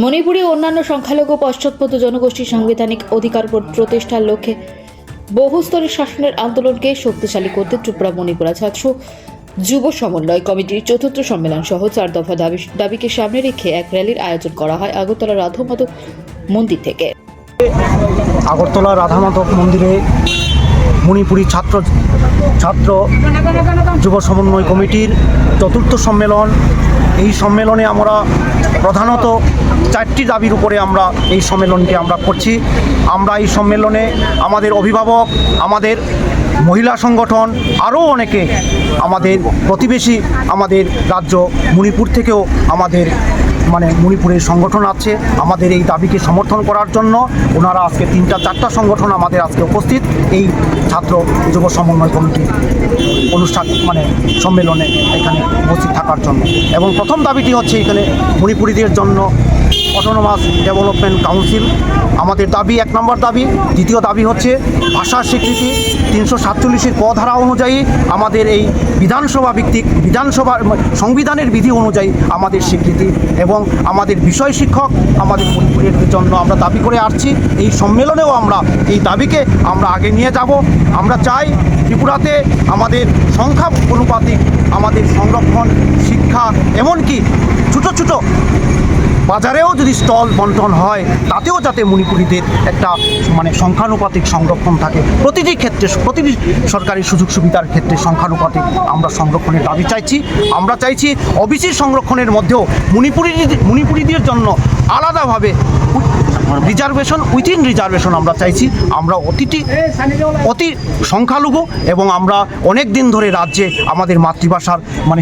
মণিপুরে অন্যান্য সংখ্যালঘু পশ্চাৎপদ জনগোষ্ঠীর সাংবিধানিক অধিকার প্রতিষ্ঠার লক্ষ্যে বহুস্তরের শাসনের আন্দোলনকে শক্তিশালী করতে ত্রিপুরা মণিপুরা ছাত্র যুব সমন্বয় কমিটির চতুর্থ সম্মেলন সহ 4 দফা দাবিকে সামনে রেখে এক র্যালির আয়োজন করা হয় আগরতলা রাধামাধব মন্দির থেকে। আগরতলা রাধামাধব মন্দিরে মণিপুরি ছাত্র যুব সমন্বয় কমিটির চতুর্থ সম্মেলন। এই সম্মেলনে আমরা প্রধানত 4টি দাবির উপরে আমরা এই সম্মেলনকে আমরা করছি। আমরা এই সম্মেলনে আমাদের অভিভাবক, আমাদের মহিলা সংগঠন, আরও অনেকে, আমাদের প্রতিবেশী আমাদের রাজ্য মণিপুর থেকেও আমাদের মণিপুরের সংগঠন আছে আমাদের এই দাবিকে সমর্থন করার জন্য। ওনারা আজকে 3-4টা সংগঠন আমাদের আজকে উপস্থিত এই ছাত্র যুব সমন্বয় কমিটি অনুষ্ঠান সম্মেলনে এখানে উপস্থিত থাকার জন্য। এবং প্রথম দাবিটি হচ্ছে এখানে মণিপুরীদের জন্য অটোনোমাস ডেভেলপমেন্ট কাউন্সিল আমাদের দাবি, 1 নম্বর দাবি। দ্বিতীয় দাবি হচ্ছে ভাষার স্বীকৃতি। 347 ক ধারা অনুযায়ী আমাদের এই বিধানসভা ভিত্তিক সংবিধানের বিধি অনুযায়ী আমাদের স্বীকৃতি এবং আমাদের বিষয় শিক্ষক আমাদের মণিপুরের জন্য আমরা দাবি করে আসছি। এই সম্মেলনেও আমরা এই দাবিকে আমরা আগে নিয়ে যাব। আমরা চাই ত্রিপুরাতে আমাদের সংখ্যা অনুপাতিক আমাদের সংরক্ষণ, শিক্ষা, এমনকি ছোটো ছোটো বাজারেও যদি স্টল বন্টন হয় তাতেও যাতে মণিপুরীদের একটা সংখ্যানুপাতিক সংরক্ষণ থাকে। প্রতিটি ক্ষেত্রে, প্রতিটি সরকারি সুযোগ সুবিধার ক্ষেত্রে সংখ্যানুপাতিক আমরা সংরক্ষণের দাবি চাইছি। আমরা চাইছি ওবিসি সংরক্ষণের মধ্যেও মণিপুরীদের জন্য আলাদাভাবে রিজার্ভেশন, উইথিন রিজার্ভেশন আমরা চাইছি। আমরা অতি সংখ্যালঘু এবং আমরা অনেক দিন ধরে রাজ্যে আমাদের মাতৃভাষার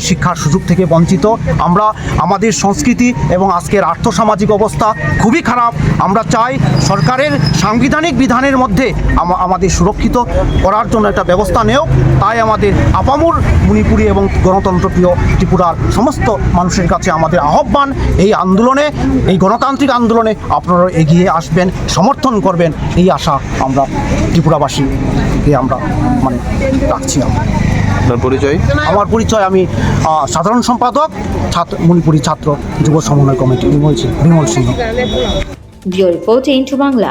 শিক্ষার সুযোগ থেকে বঞ্চিত। আমরা আমাদের সংস্কৃতি এবং আজকের আর্থসামাজিক অবস্থা খুবই খারাপ। আমরা চাই সরকারের সাংবিধানিক বিধানের মধ্যে আমাদের সুরক্ষিত করার জন্য একটা ব্যবস্থা নেও। তাই আমাদের আপামর মণিপুরী এবং গণতন্ত্রপ্রিয় ত্রিপুরার সমস্ত মানুষের কাছে আমাদের আহ্বান, এই আন্দোলনে, এই গণতান্ত্রিক আন্দোলনে আপনারা এগিয়ে আসবেন, সমর্থন করবেন, এই আশা আমরা ত্রিপুরাবাসীকে আমরা রাখছি। আমার পরিচয়, আমি সাধারণ সম্পাদক মণিপুরী ছাত্র যুব সমন্বয় committee Bimal Singha. Bureau report into Bangla.